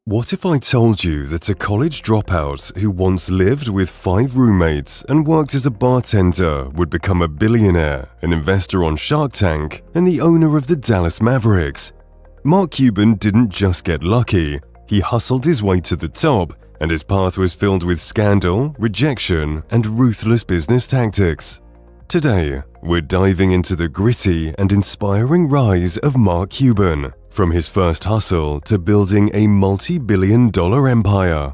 What if I told you that a college dropout who once lived with 5 roommates and worked as a bartender would become a billionaire, an investor on Shark Tank, and the owner of the Dallas Mavericks? Mark Cuban didn't just get lucky, he hustled his way to the top, and his path was filled with scandal, rejection, and ruthless business tactics. Today, we're diving into the gritty and inspiring rise of Mark Cuban, from his first hustle to building a multi-billion-dollar empire.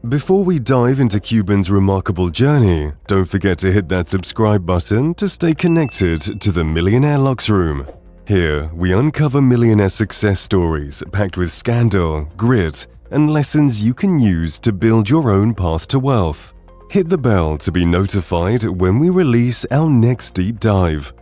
Before we dive into Cuban's remarkable journey, don't forget to hit that subscribe button to stay connected to the Millionaire Luxe Room. Here, we uncover millionaire success stories packed with scandal, grit, and lessons you can use to build your own path to wealth. Hit the bell to be notified when we release our next deep dive.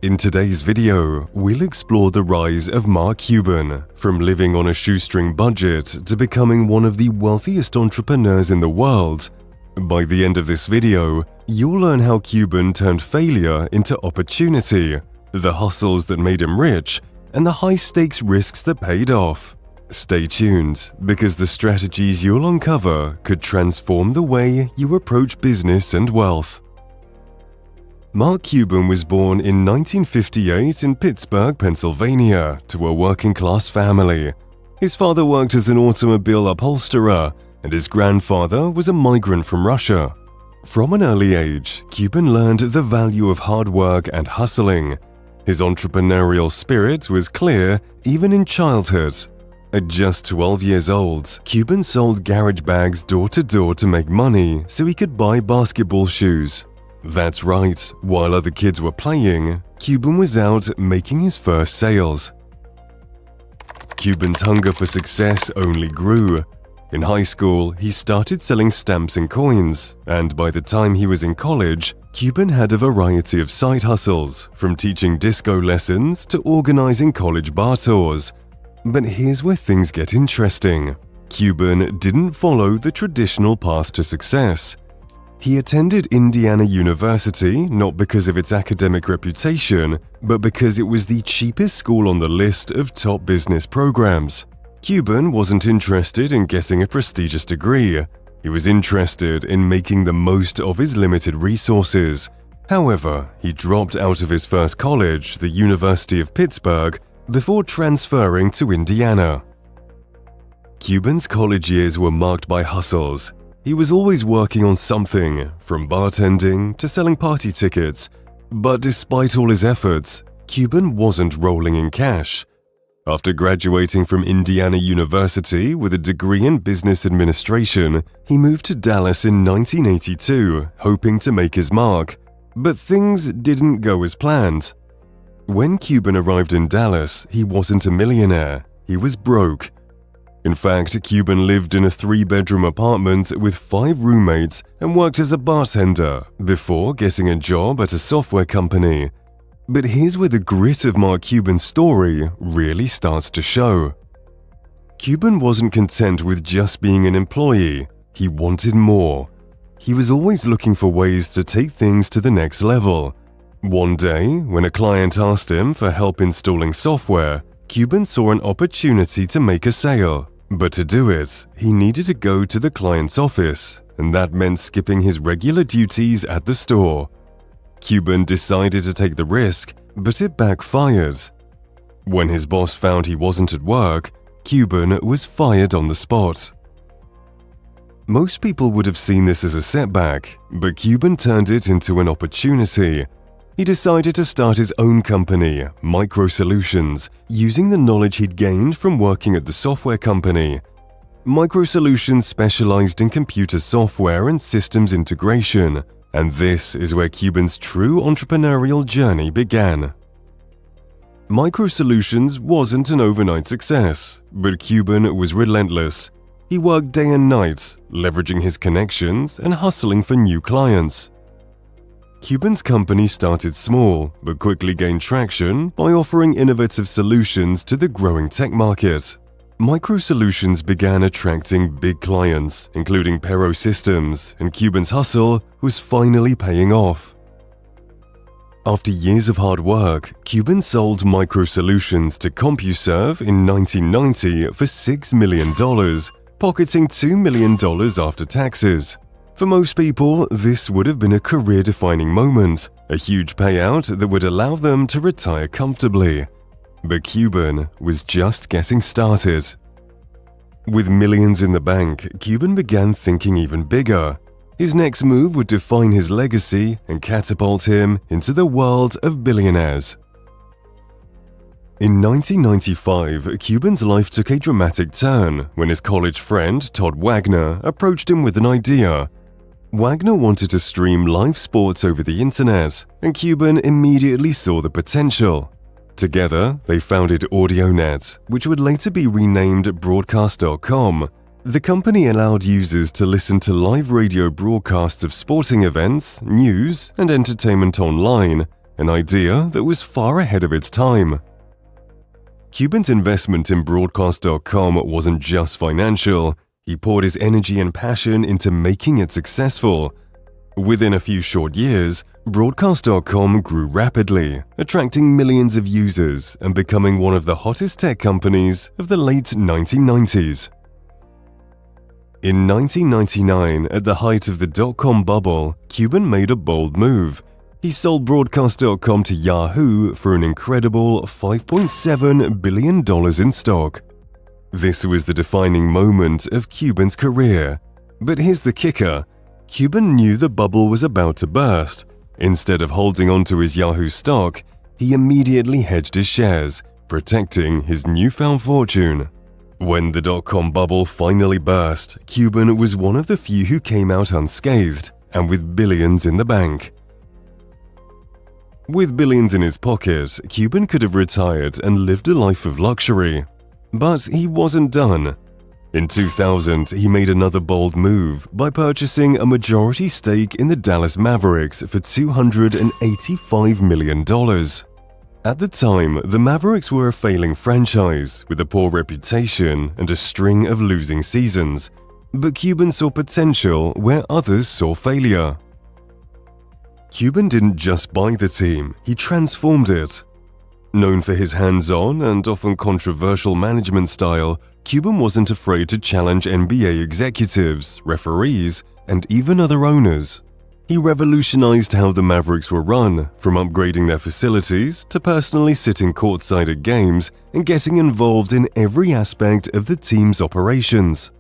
In today's video, we'll explore the rise of Mark Cuban, from living on a shoestring budget to becoming one of the wealthiest entrepreneurs in the world. By the end of this video, you'll learn how Cuban turned failure into opportunity, the hustles that made him rich, and the high-stakes risks that paid off. Stay tuned, because the strategies you'll uncover could transform the way you approach business and wealth. Mark Cuban was born in 1958 in Pittsburgh, Pennsylvania, to a working-class family. His father worked as an automobile upholsterer, and his grandfather was a migrant from Russia. From an early age, Cuban learned the value of hard work and hustling. His entrepreneurial spirit was clear even in childhood. At just 12 years old, Cuban sold garage bags door-to-door to make money so he could buy basketball shoes. That's right, while other kids were playing, Cuban was out making his first sales. Cuban's hunger for success only grew. In high school, he started selling stamps and coins, and by the time he was in college, Cuban had a variety of side hustles, from teaching disco lessons to organizing college bar tours. But here's where things get interesting. Cuban didn't follow the traditional path to success. He attended Indiana University not because of its academic reputation, but because it was the cheapest school on the list of top business programs. Cuban wasn't interested in getting a prestigious degree. He was interested in making the most of his limited resources. However, he dropped out of his first college, the University of Pittsburgh, before transferring to Indiana. Cuban's college years were marked by hustles. He was always working on something, from bartending to selling party tickets. But despite all his efforts, Cuban wasn't rolling in cash. After graduating from Indiana University with a degree in business administration, he moved to Dallas in 1982, hoping to make his mark. But things didn't go as planned. When Cuban arrived in Dallas, he wasn't a millionaire, he was broke. In fact, Cuban lived in a 3-bedroom apartment with 5 roommates and worked as a bartender before getting a job at a software company. But here's where the grit of Mark Cuban's story really starts to show. Cuban wasn't content with just being an employee, he wanted more. He was always looking for ways to take things to the next level. One day, when a client asked him for help installing software, Cuban saw an opportunity to make a sale. But to do it, he needed to go to the client's office, and that meant skipping his regular duties at the store. Cuban decided to take the risk, but it backfired. When his boss found he wasn't at work, Cuban was fired on the spot. Most people would have seen this as a setback, but Cuban turned it into an opportunity. He decided to start his own company, Micro Solutions, using the knowledge he'd gained from working at the software company. Micro Solutions specialized in computer software and systems integration, and this is where Cuban's true entrepreneurial journey began. Micro Solutions wasn't an overnight success, but Cuban was relentless. He worked day and night, leveraging his connections and hustling for new clients. Cuban's company started small, but quickly gained traction by offering innovative solutions to the growing tech market. Micro Solutions began attracting big clients, including Perot Systems, and Cuban's hustle was finally paying off. After years of hard work, Cuban sold Micro Solutions to CompuServe in 1990 for $6 million, pocketing $2 million after taxes. For most people, this would have been a career-defining moment, a huge payout that would allow them to retire comfortably. But Cuban was just getting started. With millions in the bank, Cuban began thinking even bigger. His next move would define his legacy and catapult him into the world of billionaires. In 1995, Cuban's life took a dramatic turn when his college friend Todd Wagner approached him with an idea. Wagner wanted to stream live sports over the internet, and Cuban immediately saw the potential. Together, they founded AudioNet, which would later be renamed Broadcast.com. The company allowed users to listen to live radio broadcasts of sporting events, news, and entertainment online, an idea that was far ahead of its time. Cuban's investment in Broadcast.com wasn't just financial. He poured his energy and passion into making it successful. Within a few short years, Broadcast.com grew rapidly, attracting millions of users and becoming one of the hottest tech companies of the late 1990s. In 1999, at the height of the dot-com bubble, Cuban made a bold move. He sold Broadcast.com to Yahoo for an incredible $5.7 billion in stock. This was the defining moment of Cuban's career. But here's the kicker. Cuban knew the bubble was about to burst. Instead of holding onto his Yahoo stock, he immediately hedged his shares, protecting his newfound fortune. When the dot-com bubble finally burst, Cuban was one of the few who came out unscathed and with billions in the bank. With billions in his pocket, Cuban could have retired and lived a life of luxury. But he wasn't done. In 2000, he made another bold move by purchasing a majority stake in the Dallas Mavericks for $285 million. At the time, the Mavericks were a failing franchise with a poor reputation and a string of losing seasons, but Cuban saw potential where others saw failure. Cuban didn't just buy the team, he transformed it. Known for his hands-on and often controversial management style, Cuban wasn't afraid to challenge NBA executives, referees, and even other owners. He revolutionized how the Mavericks were run, from upgrading their facilities to personally sitting courtside at games and getting involved in every aspect of the team's operations.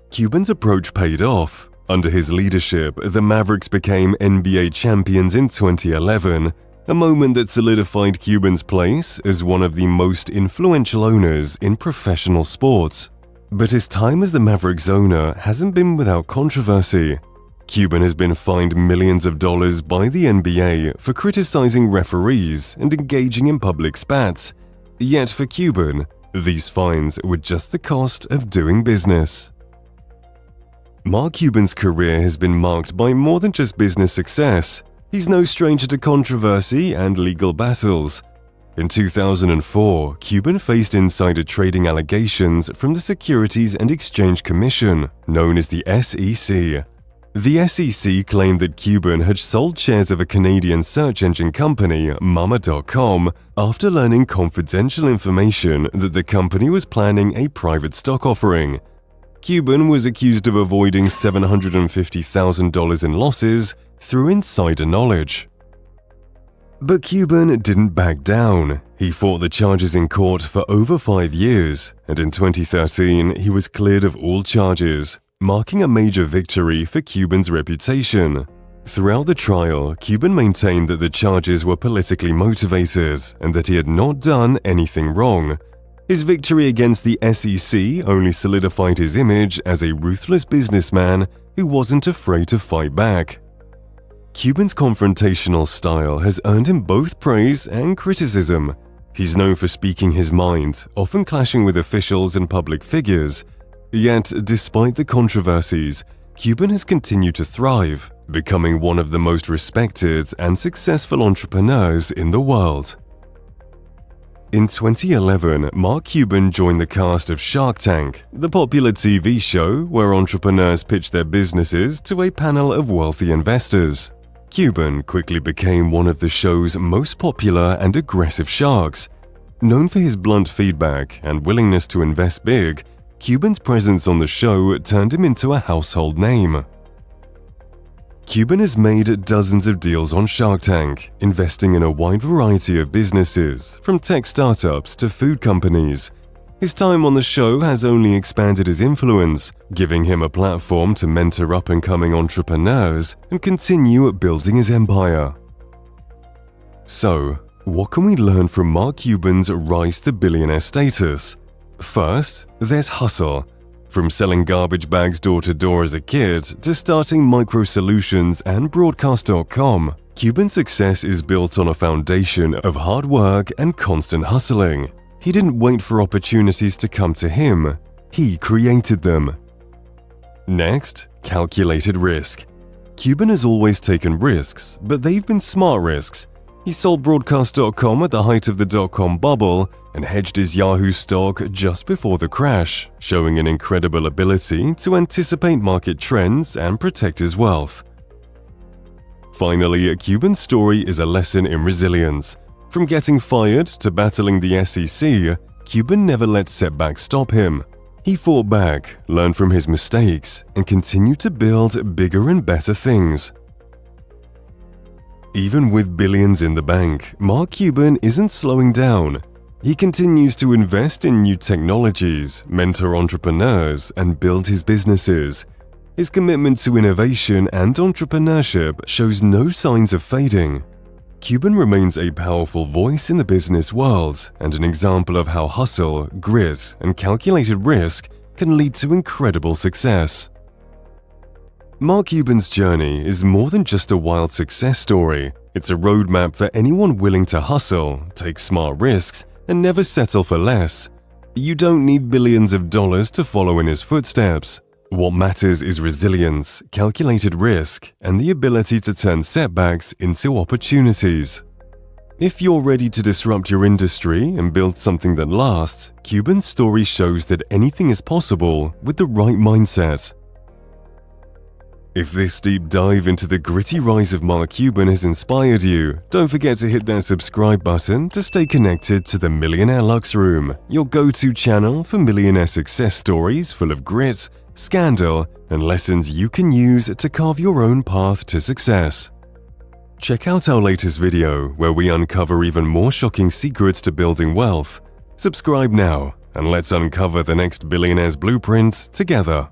Cuban's approach paid off. Under his leadership, the Mavericks became NBA champions in 2011, a moment that solidified Cuban's place as one of the most influential owners in professional sports. But his time as the Mavericks owner hasn't been without controversy. Cuban has been fined millions of dollars by the NBA for criticizing referees and engaging in public spats. Yet for Cuban, these fines were just the cost of doing business. Mark Cuban's career has been marked by more than just business success. He's no stranger to controversy and legal battles. In 2004, Cuban faced insider trading allegations from the Securities and Exchange Commission, known as the SEC. The SEC claimed that Cuban had sold shares of a Canadian search engine company, Mama.com, after learning confidential information that the company was planning a private stock offering. Cuban was accused of avoiding $750,000 in losses through insider knowledge. But Cuban didn't back down. He fought the charges in court for over 5 years, and in 2013 he was cleared of all charges, marking a major victory for Cuban's reputation. Throughout the trial, Cuban maintained that the charges were politically motivated and that he had not done anything wrong. His victory against the SEC only solidified his image as a ruthless businessman who wasn't afraid to fight back. Cuban's confrontational style has earned him both praise and criticism. He's known for speaking his mind, often clashing with officials and public figures. Yet, despite the controversies, Cuban has continued to thrive, becoming one of the most respected and successful entrepreneurs in the world. In 2011, Mark Cuban joined the cast of Shark Tank, the popular TV show where entrepreneurs pitch their businesses to a panel of wealthy investors. Cuban quickly became one of the show's most popular and aggressive sharks. Known for his blunt feedback and willingness to invest big, Cuban's presence on the show turned him into a household name. Cuban has made dozens of deals on Shark Tank, investing in a wide variety of businesses, from tech startups to food companies. His time on the show has only expanded his influence, giving him a platform to mentor up-and-coming entrepreneurs and continue building his empire. So, what can we learn from Mark Cuban's rise to billionaire status? First, there's hustle. From selling garbage bags door-to-door as a kid to starting Micro Solutions and Broadcast.com, Cuban's success is built on a foundation of hard work and constant hustling. He didn't wait for opportunities to come to him, he created them. Next, calculated risk. Cuban has always taken risks, but they've been smart risks. He sold Broadcast.com at the height of the dot-com bubble and hedged his Yahoo stock just before the crash, showing an incredible ability to anticipate market trends and protect his wealth. Finally, Cuban's story is a lesson in resilience. From getting fired to battling the SEC, Cuban never let setbacks stop him. He fought back, learned from his mistakes, and continued to build bigger and better things. Even with billions in the bank, Mark Cuban isn't slowing down. He continues to invest in new technologies, mentor entrepreneurs, and build his businesses. His commitment to innovation and entrepreneurship shows no signs of fading. Cuban remains a powerful voice in the business world and an example of how hustle, grit, and calculated risk can lead to incredible success. Mark Cuban's journey is more than just a wild success story. It's a roadmap for anyone willing to hustle, take smart risks, and never settle for less. You don't need billions of dollars to follow in his footsteps. What matters is resilience, calculated risk, and the ability to turn setbacks into opportunities. If you're ready to disrupt your industry and build something that lasts, Cuban's story shows that anything is possible with the right mindset. If this deep dive into the gritty rise of Mark Cuban has inspired you, don't forget to hit that subscribe button to stay connected to the Millionaire Luxe Room, your go-to channel for millionaire success stories full of grit, scandal, and lessons you can use to carve your own path to success. Check out our latest video where we uncover even more shocking secrets to building wealth. Subscribe now, and let's uncover the next billionaire's blueprint together.